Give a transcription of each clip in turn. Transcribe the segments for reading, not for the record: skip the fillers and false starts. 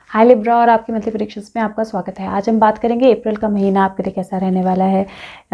हाय Libra और आपकी monthly predictions में आपका स्वागत है। आज हम बात करेंगे अप्रैल का महीना आपके लिए कैसा रहने वाला है।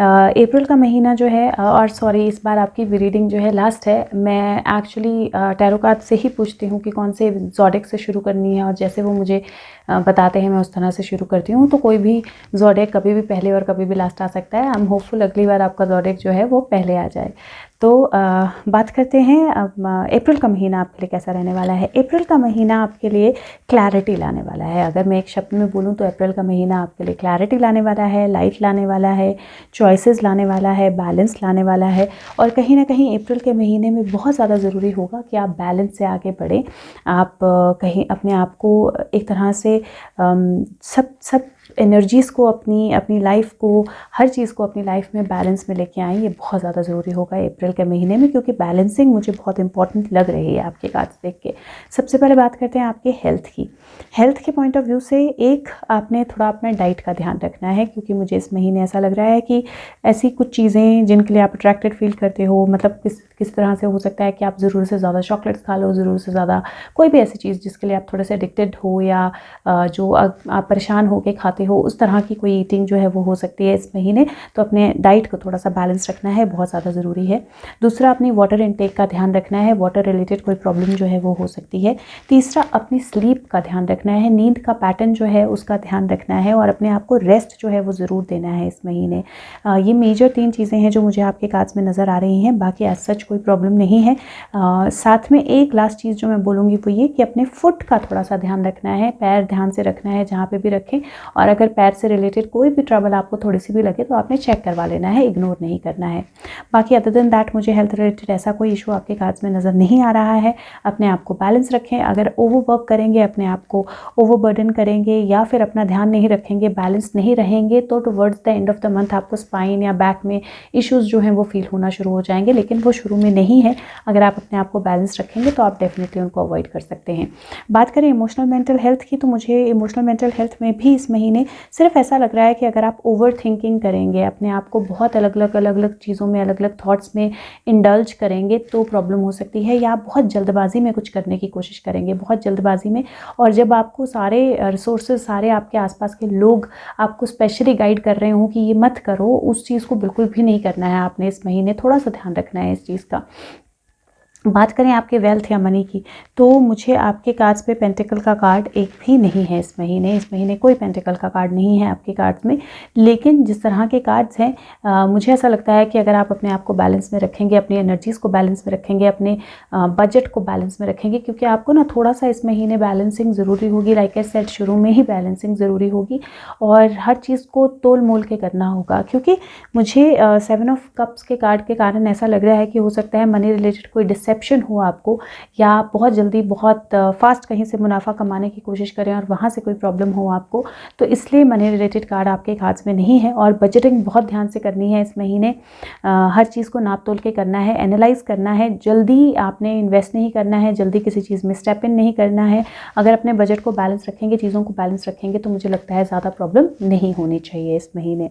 अप्रैल का महीना जो है और सॉरी इस बार आपकी रीडिंग जो है लास्ट है। मैं एक्चुअली टैरो कार्ड से ही पूछती हूँ कि कौन से ज़ोडिएक से शुरू करनी है और जैसे वो मुझे बताते हैं मैं उस तरह से शुरू करती हूँ। तो कोई भी ज़ोडिएक कभी भी पहले और कभी भी लास्ट आ सकता है। आई एम होपफुल अगली बार आपका ज़ोडिएक जो है वो पहले आ जाए। तो बात करते हैं अब अप्रैल का महीना आपके लिए कैसा रहने वाला है। अप्रैल का महीना आपके लिए क्लैरिटी लाने वाला है। अगर मैं एक शब्द में बोलूँ तो अप्रैल का महीना आपके लिए क्लैरिटी लाने वाला है, लाइट लाने वाला है, चॉइसेस लाने वाला है, बैलेंस लाने वाला है। और कहीं ना कहीं अप्रैल के महीने में बहुत ज़्यादा ज़रूरी होगा कि आप बैलेंस से आगे बढ़ें। आप कहीं अपने आप को एक तरह से सब एनर्जीज़ को अपनी लाइफ को, हर चीज़ को अपनी लाइफ में बैलेंस में लेके आएँ। ये बहुत ज़्यादा ज़रूरी होगा अप्रैल के महीने में, क्योंकि बैलेंसिंग मुझे बहुत इंपॉर्टेंट लग रही है आपके कार्ड्स देख के। सबसे पहले बात करते हैं आपके हेल्थ की। हेल्थ के पॉइंट ऑफ व्यू से एक आपने थोड़ा अपने डाइट का ध्यान रखना है, क्योंकि मुझे इस महीने ऐसा लग रहा है कि ऐसी कुछ चीज़ें जिनके लिए आप अट्रैक्टेड फील करते हो, मतलब किस तरह से हो सकता है कि आप ज़रूरत से ज़्यादा चॉकलेट्स खा लो, ज़रूरत से ज़्यादा कोई भी ऐसी चीज़ जिसके लिए आप थोड़े से एडिक्टेड हो या जो आप परेशान होकर खाते हो, उस तरह की कोई ईटिंग जो है वो हो सकती है इस महीने। तो अपने डाइट को थोड़ा सा बैलेंस रखना है, बहुत ज़्यादा ज़रूरी है। दूसरा, अपनी वाटर इनटेक का ध्यान रखना है। वाटर रिलेटेड कोई प्रॉब्लम जो है वो हो सकती है। तीसरा, अपनी स्लीप का ध्यान रखना है। नींद का पैटर्न जो है उसका ध्यान रखना है और अपने आप को रेस्ट जो है वो ज़रूर देना है इस महीने। ये मेजर 3 चीज़ें हैं जो मुझे आपके कार्ड्स में नज़र आ रही हैं। बाकी एज सच कोई प्रॉब्लम नहीं है। साथ में एक लास्ट चीज़ जो मैं बोलूँगी वो ये कि अपने फुट का थोड़ा सा ध्यान रखना है। पैर ध्यान से रखना है जहाँ पे भी रखें, और अगर पैर से रिलेटेड कोई भी ट्रबल आपको थोड़ी सी भी लगे तो आपने चेक करवा लेना है, इग्नोर नहीं करना है। बाकी अदर देन दैट मुझे हेल्थ रिलेटेड ऐसा कोई इशू आपके कार्ड्स में नज़र नहीं आ रहा है। अपने आप को बैलेंस रखें। अगर ओवरवर्क करेंगे, अपने आप को ओवरबर्डन करेंगे या फिर अपना ध्यान नहीं रखेंगे, बैलेंस नहीं रहेंगे, तो towards the end of the month आपको स्पाइन या बैक में इश्यूज़ जो हैं वो फील होना शुरू हो जाएंगे, लेकिन वो शुरू में नहीं है। अगर आप अपने आप को बैलेंस रखेंगे तो आप डेफिनेटली उनको अवॉइड कर सकते हैं। बात करें इमोशनल मेंटल हेल्थ की, तो मुझे इमोशनल मेंटल हेल्थ में भी इस महीने सिर्फ ऐसा लग रहा है कि अगर आप ओवर थिंकिंग करेंगे, अपने आप को बहुत अलग अलग चीज़ों में, अलग अलग थॉट्स में इंडल्ज करेंगे तो प्रॉब्लम हो सकती है। या आप बहुत जल्दबाजी में कुछ करने की कोशिश करेंगे, बहुत जल्दबाजी में, और जब आपको सारे रिसोर्सेज, सारे आपके आसपास के लोग आपको स्पेशली गाइड कर रहे हो कि ये मत करो, उस चीज़ को बिल्कुल भी नहीं करना है आपने इस महीने। थोड़ा सा ध्यान रखना है इस चीज़ का। बात करें आपके वेल्थ या मनी की, तो मुझे आपके कार्ड्स पे पेंटिकल का कार्ड एक भी नहीं है इस महीने। इस महीने कोई पेंटिकल का कार्ड नहीं है आपके कार्ड्स में। लेकिन जिस तरह के कार्ड्स हैं, मुझे ऐसा लगता है कि अगर आप अपने आप को बैलेंस में रखेंगे, अपनी एनर्जीज़ को बैलेंस में रखेंगे, अपने बजट को बैलेंस में रखेंगे, क्योंकि आपको ना थोड़ा सा इस महीने बैलेंसिंग ज़रूरी होगी। लाइक आई सेड, शुरू में ही बैलेंसिंग ज़रूरी होगी और हर चीज़ को तोल मोल के करना होगा। क्योंकि मुझे 7 ऑफ कप्स के कार्ड के कारण ऐसा लग रहा है कि हो सकता है मनी रिलेटेड कोई डिसेप्शन हो आपको, या बहुत जल्दी बहुत फास्ट कहीं से मुनाफा कमाने की कोशिश करें और वहाँ से कोई प्रॉब्लम हो आपको। तो इसलिए मनी रिलेटेड कार्ड आपके कार्ड्स में नहीं है। और बजटिंग बहुत ध्यान से करनी है इस महीने। हर चीज़ को नाप तोल के करना है, एनालाइज करना है। जल्दी आपने इन्वेस्ट नहीं करना है, जल्दी किसी चीज़ में स्टेप इन नहीं करना है। अगर अपने बजट को बैलेंस रखेंगे, चीज़ों को बैलेंस रखेंगे, तो मुझे लगता है ज़्यादा प्रॉब्लम नहीं होनी चाहिए इस महीने।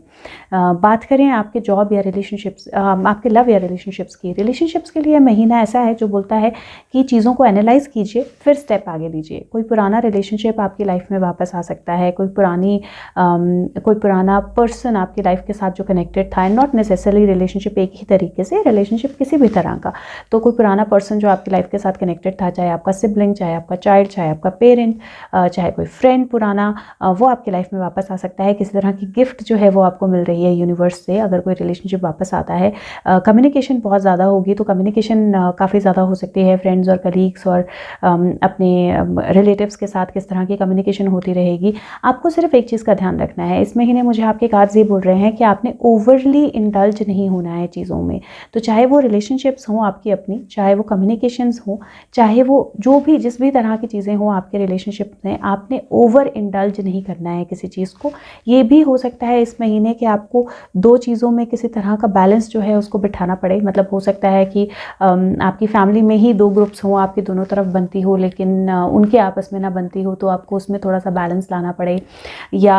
बात करें आपके जॉब या रिलेशनशिप्स, आपके लव या रिलेशनशिप्स की। रिलेशनशिप्स के लिए महीना ऐसा है जो बोलता है कि चीज़ों को एनालाइज कीजिए, फिर स्टेप आगे लीजिए। कोई पुराना रिलेशनशिप आपकी लाइफ में वापस आ सकता है, कोई पुराना पर्सन आपकी लाइफ के साथ जो कनेक्टेड था। नॉट नेसेसरली रिलेशनशिप एक ही तरीके से, रिलेशनशिप किसी भी तरह का। तो कोई पुराना पर्सन जो आपकी लाइफ के साथ कनेक्टेड था, चाहे आपका सिबलिंग, चाहे आपका चाइल्ड, चाहे आपका पेरेंट, चाहे कोई फ्रेंड पुराना, वो आपकी लाइफ में वापस आ सकता है। किसी तरह की गिफ्ट जो है वो आपको मिल रही है यूनिवर्स से, अगर कोई रिलेशनशिप वापस आता है। कम्युनिकेशन बहुत ज़्यादा होगी, तो कम्युनिकेशन काफ़ी ज़्यादा हो सकती है। फ्रेंड्स और कलीग्स और अपने रिलेटिव्स के साथ किस तरह की कम्युनिकेशन होती रहेगी। आपको सिर्फ एक चीज़ का ध्यान रखना है इस महीने। मुझे आपके कार्ड्स ये बोल रहे हैं कि आपने ओवरली इंडल्ज नहीं होना है चीज़ों में। तो चाहे वो रिलेशनशिप्स हों आपकी अपनी, चाहे वो कम्युनिकेशंस हों, चाहे वो जो भी जिस भी तरह की चीज़ें हों आपके रिलेशनशिप में, आपने ओवर इंडल्ज नहीं करना है किसी चीज़ को। ये भी हो सकता है इस महीने कि आपको 2 चीज़ों में किसी तरह का बैलेंस जो है उसको बिठाना पड़े। मतलब हो सकता है कि आपकी आपकी फैमिली में ही 2 ग्रुप्स हों, आपकी दोनों तरफ बनती हो लेकिन उनके आपस में ना बनती हो, तो आपको उसमें थोड़ा सा बैलेंस लाना पड़े, या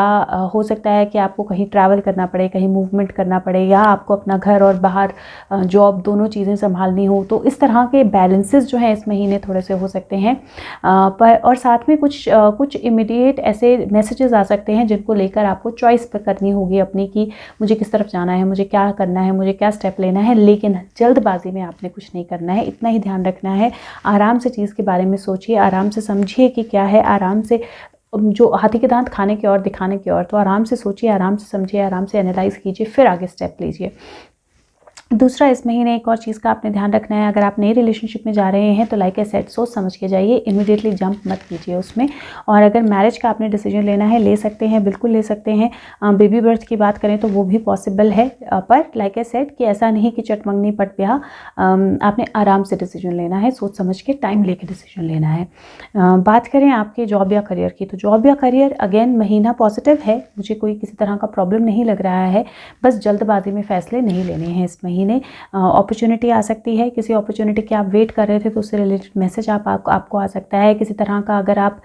हो सकता है कि आपको कहीं ट्रैवल करना पड़े, कहीं मूवमेंट करना पड़े, या आपको अपना घर और बाहर जॉब दोनों चीज़ें संभालनी हो। तो इस तरह के बैलेंसेस जो हैं इस महीने थोड़े से हो सकते हैं। पर और साथ में कुछ इमीडिएट ऐसे मैसेजेस आ सकते हैं जिनको लेकर आपको चॉइस पर करनी होगी अपनी, कि मुझे किस तरफ जाना है, मुझे क्या करना है, मुझे क्या स्टेप लेना है। लेकिन जल्दबाजी में आपने कुछ नहीं करना है, इतना ही ध्यान रखना है। आराम से चीज़ के बारे में सोचिए, आराम से समझिए कि क्या है, आराम से जो हाथी के दांत खाने की ओर दिखाने की ओर, तो आराम से सोचिए, आराम से समझिए, आराम से एनालाइज कीजिए, फिर आगे स्टेप लीजिए। दूसरा, इस महीने एक और चीज़ का आपने ध्यान रखना है, अगर आप नई रिलेशनशिप में जा रहे हैं तो लाइक ए सेट सोच समझ के जाइए, इमीडिएटली जंप मत कीजिए उसमें। और अगर मैरिज का आपने डिसीजन लेना है, ले सकते हैं, बिल्कुल ले सकते हैं। बेबी बर्थ की बात करें तो वो भी पॉसिबल है, पर लाइक ए सेट कि ऐसा नहीं कि चटमंगनी पट ब्याह, आपने आराम से डिसीजन लेना है, सोच समझ के टाइम लेके डिसीजन लेना है। बात करें आपके जॉब या करियर की, तो जॉब या करियर अगेन महीना पॉजिटिव है, मुझे कोई किसी तरह का प्रॉब्लम नहीं लग रहा है, बस जल्दबाजी में फैसले नहीं लेने हैं इस महीने। अपॉर्चुनिटी आ सकती है, किसी अपॉर्चुनिटी के आप वेट कर रहे थे तो उससे रिलेटेड मैसेज आपको आ सकता है। किसी तरह का अगर आप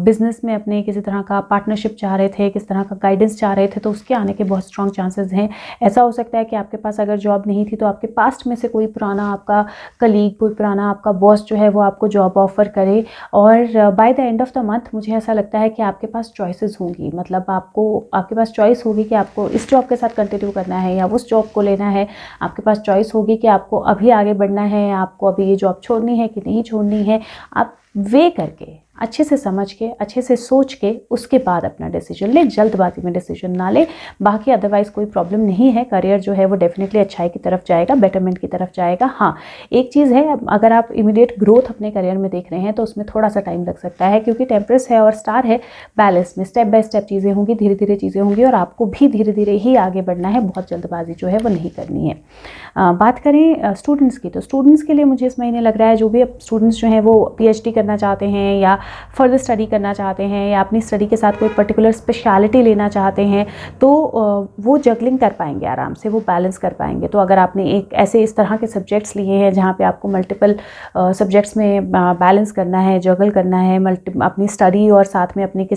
बिजनेस में अपने किसी तरह का पार्टनरशिप चाह रहे थे, किसी तरह का गाइडेंस चाह रहे थे, तो उसके आने के बहुत स्ट्रॉन्ग चांसेस हैं। ऐसा हो सकता है कि आपके पास अगर जॉब नहीं थी तो आपके पास्ट में से कोई पुराना आपका कलीग, कोई पुराना आपका बॉस जो है वो आपको जॉब ऑफर करे, और by the end of the month मुझे ऐसा लगता है कि आपके पास चॉइसेस होंगी, मतलब आपके पास चॉइस होगी कि आपको इस जॉब के साथ कंटिन्यू करना है या उस जॉब को लेना है। आपके पास चॉइस होगी कि आपको अभी आगे बढ़ना है, आपको अभी ये जॉब छोड़नी है कि नहीं छोड़नी है। आप वे करके, अच्छे से समझ के, अच्छे से सोच के उसके बाद अपना डिसीजन लें, जल्दबाजी में डिसीजन ना लें। बाकी अदरवाइज़ कोई प्रॉब्लम नहीं है, करियर जो है वो डेफिनेटली अच्छाई की तरफ जाएगा, बेटरमेंट की तरफ जाएगा। हाँ, एक चीज़ है, अगर आप इमीडिएट ग्रोथ अपने करियर में देख रहे हैं तो उसमें थोड़ा सा टाइम लग सकता है, क्योंकि टेम्परस है और स्टार है, बैलेंस में स्टेप बाय स्टेप चीज़ें होंगी, धीरे धीरे चीज़ें होंगी, और आपको भी धीरे धीरे ही आगे बढ़ना है, बहुत जल्दबाजी जो है वो नहीं करनी है। बात करें स्टूडेंट्स की, तो स्टूडेंट्स के लिए मुझे इस महीने लग रहा है, जो भी स्टूडेंट्स जो हैं वो PhD करना चाहते हैं या फर्दर स्टडी करना चाहते हैं या अपनी स्टडी के साथ कोई पर्टिकुलर स्पेशलिटी लेना चाहते हैं, तो वो जगलिंग कर पाएंगे आराम से, वो बैलेंस कर पाएंगे। तो अगर आपने इस तरह के सब्जेक्ट्स लिए हैं जहाँ पे आपको मल्टीपल सब्जेक्ट्स में बैलेंस करना है, जगल करना है, अपनी स्टडी और साथ में अपनी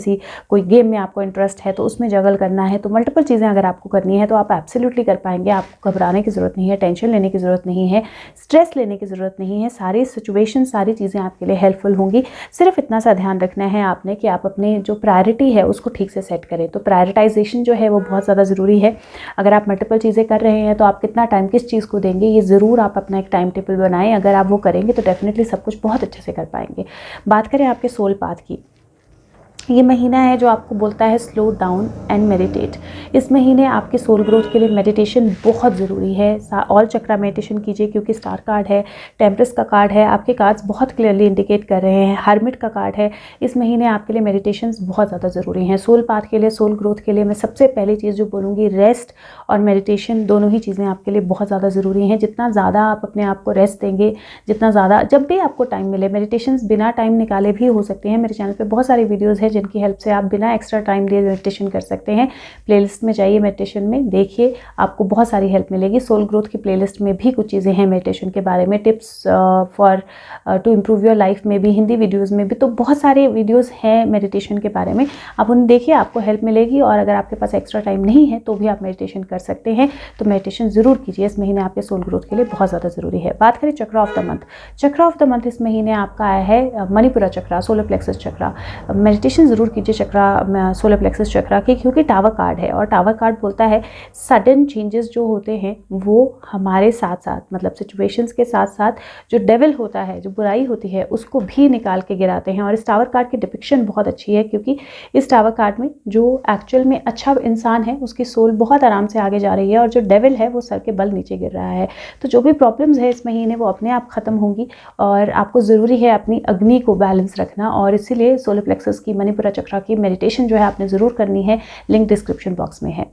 कोई गेम में आपको इंटरेस्ट है तो उसमें जगल करना है, तो मल्टीपल चीज़ें अगर आपको करनी है तो आप एब्सोल्युटली कर पाएंगे। आपको घबराने की ज़रूरत नहीं है, टेंशन लेने की ज़रूरत नहीं है, स्ट्रेस लेने की ज़रूरत नहीं है। सारी सिचुएशन, सारी चीज़ें आपके लिए हेल्पफुल होंगी। सिर्फ इतना सा ध्यान रखना है आपने कि आप अपने जो प्रायोरिटी है उसको ठीक से सेट करें। तो प्रायोरिटाइजेशन जो है वो बहुत ज़्यादा ज़रूरी है। अगर आप मल्टीपल चीज़ें कर रहे हैं तो आप कितना टाइम किस चीज़ को देंगे, ये ज़रूर आप अपना एक टाइम टेबल बनाएं। अगर आप वो करेंगे तो डेफिनेटली सब कुछ बहुत अच्छे से कर पाएंगे। बात करें आपके सोल पाथ की, ये महीना है जो आपको बोलता है स्लो डाउन एंड मेडिटेट। इस महीने आपके सोल ग्रोथ के लिए मेडिटेशन बहुत ज़रूरी है। ऑल चक्रा मेडिटेशन कीजिए, क्योंकि स्टार कार्ड है, टेम्परस का कार्ड है, आपके कार्ड्स बहुत क्लियरली इंडिकेट कर रहे हैं। हर्मिट का कार्ड है। इस महीने आपके लिए मेडिटेशंस बहुत ज़्यादा ज़रूरी हैं। सोल पाथ के लिए, सोल ग्रोथ के लिए मैं सबसे पहली चीज़ जो बोलूँगी, रेस्ट और मेडिटेशन, दोनों ही चीज़ें आपके लिए बहुत ज़्यादा ज़रूरी हैं। जितना ज़्यादा आप अपने आप को रेस्ट देंगे, जितना ज़्यादा, जब भी आपको टाइम मिले, मेडिटेशंस बिना टाइम निकाले भी हो सकते हैं। मेरे चैनल पर बहुत सारी वीडियोज़ हैं जिनकी हेल्प से आप बिना एक्स्ट्रा टाइम दिए मेडिटेशन कर सकते हैं। प्लेलिस्ट में जाइए, मेडिटेशन में देखिए, आपको बहुत सारी हेल्प मिलेगी। सोल ग्रोथ की प्लेलिस्ट में भी कुछ चीज़ें हैं मेडिटेशन के बारे में, tips for to improve your life में भी, हिंदी वीडियोज़ में भी, तो बहुत सारे वीडियोज़ हैं मेडिटेशन के बारे में। आप उन्हें देखिए, आपको हेल्प मिलेगी। और अगर आपके पास एक्स्ट्रा टाइम नहीं है तो भी आप मेडिटेशन कर सकते हैं। तो मेडिटेशन ज़रूर कीजिए, इस महीने आपके सोल ग्रोथ के लिए बहुत ज़्यादा ज़रूरी है। बात करें चक्र ऑफ द मंथ, चक्र ऑफ द मंथ इस महीने आपका आया है मणिपुरा चक्रा, सोलर प्लेक्सस चक्रा। मेडिटेशन ज़रूर कीजिए चक्रा, सोलर प्लेक्सस चक्रा की, क्योंकि टावर कार्ड है और टावर कार्ड बोलता है सडन चेंजेस जो होते हैं वो हमारे साथ साथ, मतलब सिचुएशंस के साथ साथ जो डेविल होता है, जो बुराई होती है, उसको भी निकाल के गिराते हैं। और इस टावर कार्ड की डिपिक्शन बहुत अच्छी है, क्योंकि इस टावर कार्ड में जो एक्चुअल में अच्छा इंसान है उसकी सोल बहुत आराम से आगे जा रही है, और जो डेविल है वो सर के बल नीचे गिर रहा है। तो जो भी प्रॉब्लम्स है इस महीने वो अपने आप ख़त्म होंगी, और आपको ज़रूरी है अपनी अग्नि को बैलेंस रखना। और इसीलिए सोलर प्लेक्सस की, मनी मणिपुरा चक्रा की मेडिटेशन जो है आपने ज़रूर करनी है, लिंक डिस्क्रिप्शन बॉक्स में है।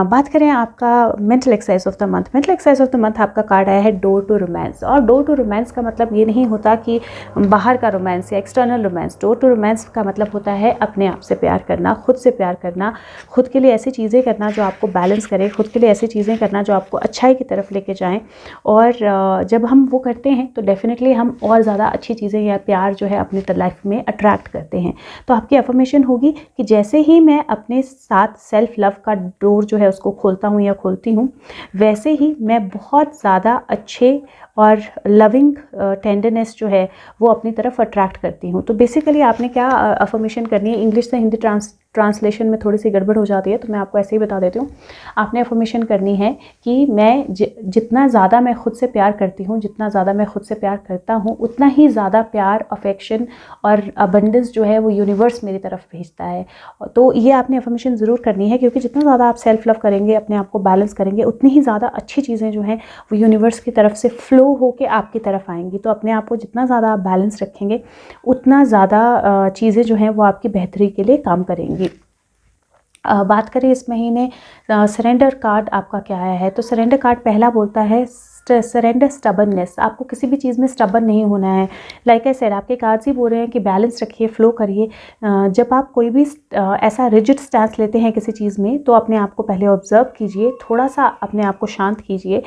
बात करें आपका mental exercise of the month. Mental exercise of the month आपका कार्ड आया है डोर टू रोमांस। और डोर टू रोमांस का मतलब ये नहीं होता कि बाहर का रोमांस या external romance. Door to romance का मतलब होता है अपने आप से प्यार करना, खुद से प्यार करना, खुद के लिए ऐसी चीज़ें करना जो आपको बैलेंस करे, खुद के लिए ऐसी चीज़ें करना जो आपको अच्छाई की तरफ लेके जाएं। और जब हम वो करते हैं तो डेफिनेटली हम और ज़्यादा अच्छी चीज़ें या प्यार जो है अपनी लाइफ में अट्रैक्ट करते हैं। तो आपकी अफर्मेशन होगी कि जैसे ही मैं अपने साथ सेल्फ लव का डोर जो है उसको खोलता हूँ या खोलती हूँ, वैसे ही मैं बहुत ज़्यादा अच्छे और लविंग टेंडरनेस जो है वो अपनी तरफ अट्रैक्ट करती हूँ। तो बेसिकली आपने क्या अफर्मेशन करनी है, इंग्लिश से हिंदी ट्रांसलेशन में थोड़ी सी गड़बड़ हो जाती है तो मैं आपको ऐसे ही बता देती हूँ। आपने अफर्मेशन करनी है कि मैं जितना ज़्यादा मैं खुद से प्यार करती हूँ, जितना ज़्यादा मैं खुद से प्यार करता हूँ, उतना ही ज़्यादा प्यार, अफेक्शन और अबंडेंस जो है वो यूनिवर्स मेरी तरफ भेजता है। तो ये आपने अफर्मेशन ज़रूर करनी है, क्योंकि जितना ज़्यादा आप सेल्फ लव करेंगे, अपने आप को बैलेंस करेंगे, उतनी ही ज़्यादा अच्छी चीज़ें जो हैं वो यूनिवर्स की तरफ से फ्लो होके आपकी तरफ आएंगी। तो अपने आप को जितना ज़्यादा आप बैलेंस रखेंगे, उतना ज़्यादा चीज़ें जो हैं वो आपकी बेहतरी के लिए काम करेंगी। बात करें इस महीने सरेंडर कार्ड आपका क्या आया है, तो सरेंडर कार्ड पहला बोलता है सरेंडर स्टबर्ननेस। आपको किसी भी चीज़ में स्टबर्न नहीं होना है। लाइक आई सेड, आपके कार्ड्स ही बोल रहे हैं कि बैलेंस रखिए, फ्लो करिए। जब आप कोई भी ऐसा रिजिड स्टैंस लेते हैं किसी चीज़ में, तो अपने आप को पहले ऑब्जर्व कीजिए, थोड़ा सा अपने आप को शांत कीजिए,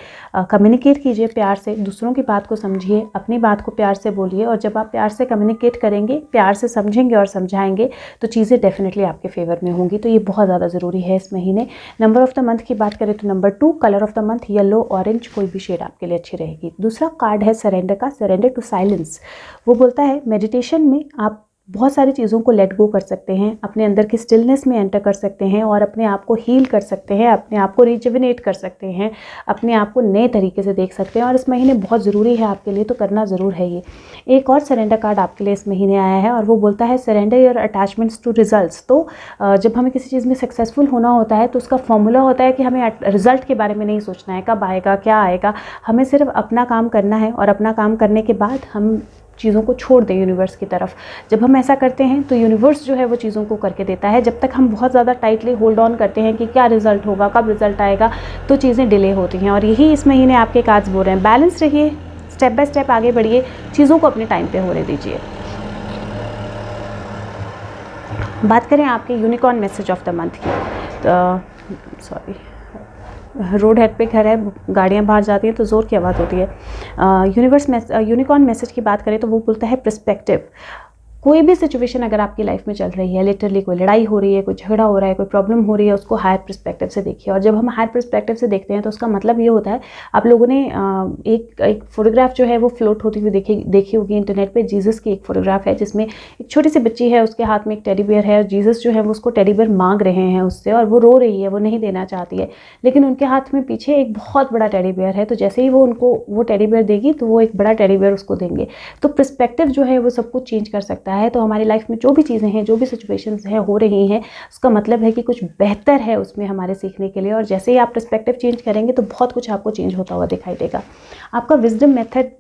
कम्युनिकेट कीजिए प्यार से, दूसरों की बात को समझिए, अपनी बात को प्यार से बोलिए। और जब आप प्यार से कम्युनिकेट करेंगे, प्यार से समझेंगे और समझाएंगे, तो चीज़ें डेफिनेटली आपके फेवर में होंगी। तो ये बहुत ज़्यादा ज़रूरी है इस महीने। नंबर ऑफ़ द मंथ की बात करें तो number 2, colour of the month yellow, orange, कोई भी शेड आपके लिए अच्छी रहेगी। दूसरा कार्ड है सरेंडर का, सरेंडर टू साइलेंस। वो बोलता है मेडिटेशन में आप बहुत सारी चीज़ों को लेट गो कर सकते हैं, अपने अंदर की स्टिलनेस में एंटर कर सकते हैं और अपने आप को हील कर सकते हैं, अपने आप को रिजुविनेट कर सकते हैं, अपने आप को नए तरीके से देख सकते हैं। और इस महीने बहुत ज़रूरी है आपके लिए, तो करना ज़रूर है ये। एक और सरेंडर कार्ड आपके लिए इस महीने आया है और वो बोलता है surrender your attachments to results. तो जब हमें किसी चीज़ में सक्सेसफुल होना होता है तो उसका फॉर्मूला होता है कि हमें रिजल्ट के बारे में नहीं सोचना है, कब आएगा, क्या आएगा। हमें सिर्फ अपना काम करना है और अपना काम करने के बाद हम चीज़ों को छोड़ दें यूनिवर्स की तरफ। जब हम ऐसा करते हैं तो यूनिवर्स जो है वो चीज़ों को करके देता है। जब तक हम बहुत ज़्यादा टाइटली होल्ड ऑन करते हैं कि क्या रिजल्ट होगा, कब रिजल्ट आएगा, तो चीज़ें डिले होती हैं। और यही इस महीने आपके कार्ड्स बोल रहे हैं, बैलेंस रहिए, स्टेप बाय स्टेप आगे बढ़िए, चीज़ों को अपने टाइम पे होने दीजिए। बात करें आपके unicorn message of the month की, तो रोड हेड पे घर है, गाड़ियाँ बाहर जाती हैं तो ज़ोर की आवाज़ होती है। यूनिकॉर्न मैसेज की बात करें तो वो बोलता है पर्सपेक्टिव। कोई भी सिचुएशन अगर आपकी लाइफ में चल रही है, लिटरली कोई लड़ाई हो रही है, कोई झगड़ा हो रहा है, कोई प्रॉब्लम हो रही है, उसको हायर पर्सपेक्टिव से देखिए। और जब हम हायर पर्सपेक्टिव से देखते हैं तो उसका मतलब ये होता है, आप लोगों ने एक फोटोग्राफ जो है वो फ्लोट होती हुई देखी होगी इंटरनेट पे। जीसस की एक फोटोग्राफ है जिसमें एक छोटी सी बच्ची है, उसके हाथ में एक टेडी बियर है और जीसस जो है वो उसको टेडी बियर मांग रहे हैं उससे, और वो रो रही है, वो नहीं देना चाहती है, लेकिन उनके हाथ में पीछे एक बहुत बड़ा टेडी बियर है। तो जैसे ही वो उनको वो टेडी बियर देगी तो वो एक बड़ा टेडी बियर उसको देंगे। तो पर्सपेक्टिव जो है वो सब कुछ चेंज कर सकता है। तो हमारी लाइफ में जो भी चीज़ें हैं, जो भी सिचुएशंस हैं हो रही हैं, उसका मतलब है कि कुछ बेहतर है उसमें हमारे सीखने के लिए। और जैसे ही आप पर्सपेक्टिव चेंज करेंगे तो बहुत कुछ आपको चेंज होता हुआ दिखाई देगा। आपका wisdom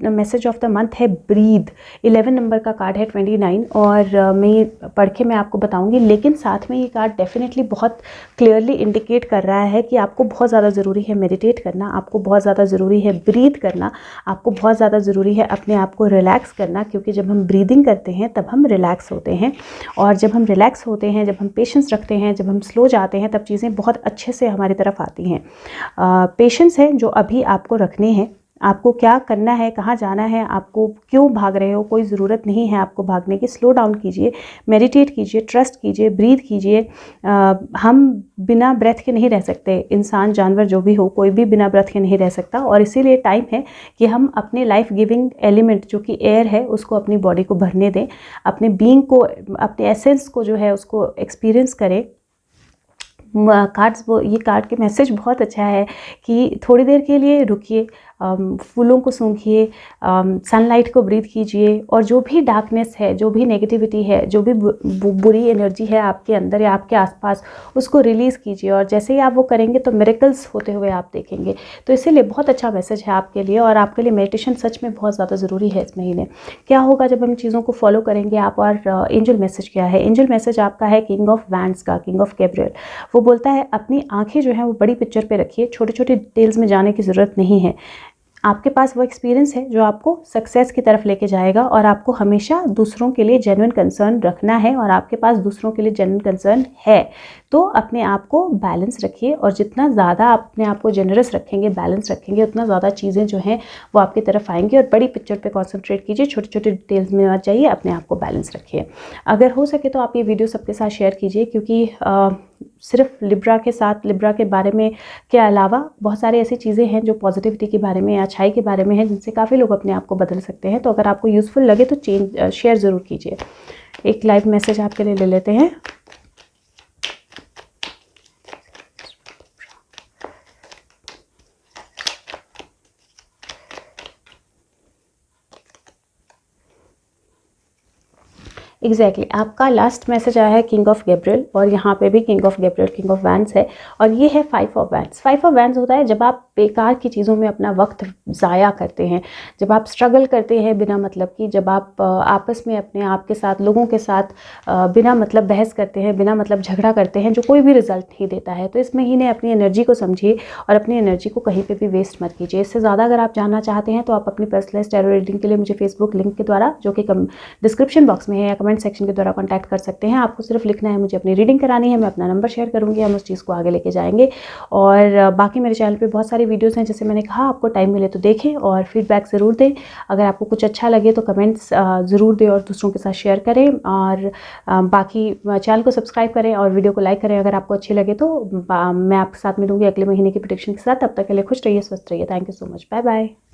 message of the month है ब्रीद। 11 नंबर का कार्ड है 29, और मैं पढ़ के मैं आपको बताऊंगी, लेकिन साथ में ये कार्ड डेफिनेटली बहुत क्लियरली इंडिकेट कर रहा है कि आपको बहुत ज़्यादा ज़रूरी है मेडिटेट करना, आपको बहुत ज़्यादा ज़रूरी है ब्रीद करना, आपको बहुत ज़्यादा ज़रूरी है अपने आप को रिलैक्स करना। क्योंकि जब हम ब्रीदिंग करते हैं तब हम रिलैक्स होते हैं, और जब हम रिलैक्स होते हैं, जब हम पेशेंस रखते हैं, जब हम स्लो जाते हैं, तब चीज़ें बहुत अच्छे से हमारी तरफ आती हैं। पेशेंस है जो अभी आपको रखने हैं, आपको क्या करना है, कहाँ जाना है, आपको क्यों भाग रहे हो, कोई ज़रूरत नहीं है आपको भागने की। स्लो डाउन कीजिए, मेडिटेट कीजिए, ट्रस्ट कीजिए, ब्रीथ कीजिए। हम बिना ब्रेथ के नहीं रह सकते, इंसान, जानवर जो भी हो, कोई भी बिना ब्रेथ के नहीं रह सकता। और इसीलिए टाइम है कि हम अपने लाइफ गिविंग एलिमेंट जो कि एयर है उसको अपनी बॉडी को भरने दें, अपने बीइंग को, अपने एसेंस को जो है उसको एक्सपीरियंस करें। कार्ड्स, वो ये कार्ड के मैसेज बहुत अच्छा है कि थोड़ी देर के लिए रुकिए, फूलों को सूंघिए, सनलाइट को ब्रीथ कीजिए, और जो भी डार्कनेस है, जो भी नेगेटिविटी है, जो भी बुरी एनर्जी है आपके अंदर या आपके आसपास, उसको रिलीज़ कीजिए। और जैसे ही आप वो करेंगे तो मिरेकल्स होते हुए आप देखेंगे। तो इसीलिए बहुत अच्छा मैसेज है आपके लिए, और आपके लिए मेडिटेशन सच में बहुत ज़्यादा ज़रूरी है इस महीने। क्या होगा जब हम चीज़ों को फॉलो करेंगे आप? और एंजल मैसेज क्या है? एंजल मैसेज आपका है किंग ऑफ वैंड्स का, किंग ऑफ गैब्रियल। वो बोलता है अपनी आंखें जो हैं वो बड़ी पिक्चर पे रखिए, छोटे छोटे डिटेल्स में जाने की ज़रूरत नहीं है। आपके पास वो एक्सपीरियंस है जो आपको सक्सेस की तरफ लेके जाएगा, और आपको हमेशा दूसरों के लिए जेन्युइन कंसर्न रखना है, और आपके पास दूसरों के लिए जेन्युइन कंसर्न है। तो अपने आप को बैलेंस रखिए, और जितना ज़्यादा आप अपने आप को जेनरस रखेंगे, बैलेंस रखेंगे, उतना ज़्यादा चीज़ें जो हैं वो आपकी तरफ आएंगी। और बड़ी पिक्चर पे कंसंट्रेट कीजिए, छोटे छोटे डिटेल्स में मत जाइए, अपने आप को बैलेंस रखिए। अगर हो सके तो आप ये वीडियो सबके साथ शेयर कीजिए, क्योंकि सिर्फ लिब्रा के साथ, लिब्रा के बारे में के अलावा बहुत सारी ऐसी चीज़ें हैं जो पॉजिटिविटी के बारे में, अच्छाई के बारे में है, जिनसे काफ़ी लोग अपने आप को बदल सकते हैं। तो अगर आपको यूज़फुल लगे तो शेयर ज़रूर कीजिए। एक लाइव मैसेज आपके लिए ले लेते हैं। एग्जैक्टली आपका लास्ट मैसेज आया है किंग ऑफ गैब्रियल, और यहाँ पे भी king of Gabriel, king of wands है, और ये है 5 ऑफ वैंड्स। 5 ऑफ वैंड्स होता है जब आप बेकार की चीज़ों में अपना वक्त ज़ाया करते हैं, जब आप स्ट्रगल करते हैं बिना मतलब की, जब आप आपस में अपने आप के साथ, लोगों के साथ बिना मतलब बहस करते हैं, बिना मतलब झगड़ा करते हैं, जो कोई भी रिजल्ट नहीं देता है। तो इस महीने अपनी एनर्जी को समझिए, और अपनी एनर्जी को कहीं पर भी वेस्ट मत कीजिए। इससे ज़्यादा अगर आप जानना चाहते हैं तो आप अपनी पर्सनलाइज्ड टैरो रीडिंग के लिए मुझे फेसबुक लिंक के द्वारा, जो कि डिस्क्रिप्शन बॉक्स में है, या कमेंट सेक्शन के द्वारा कांटेक्ट कर सकते हैं। आपको सिर्फ लिखना है मुझे अपनी रीडिंग करानी है, मैं अपना नंबर शेयर करूंगी, हम उस चीज़ को आगे लेके जाएंगे। और बाकी मेरे चैनल पे बहुत सारी वीडियोस हैं, जैसे मैंने कहा, आपको टाइम मिले तो देखें और फीडबैक ज़रूर दें। अगर आपको कुछ अच्छा लगे तो कमेंट्स ज़रूर दें और दूसरों के साथ शेयर करें, और बाकी चैनल को सब्सक्राइब करें और वीडियो को लाइक करें अगर आपको अच्छी लगे तो। मैं आपके साथ मिलूंगी अगले महीने की प्रेडिक्शन के साथ। तब तक के लिए खुश रहिए, स्वस्थ रहिए। Thank you so much, bye bye.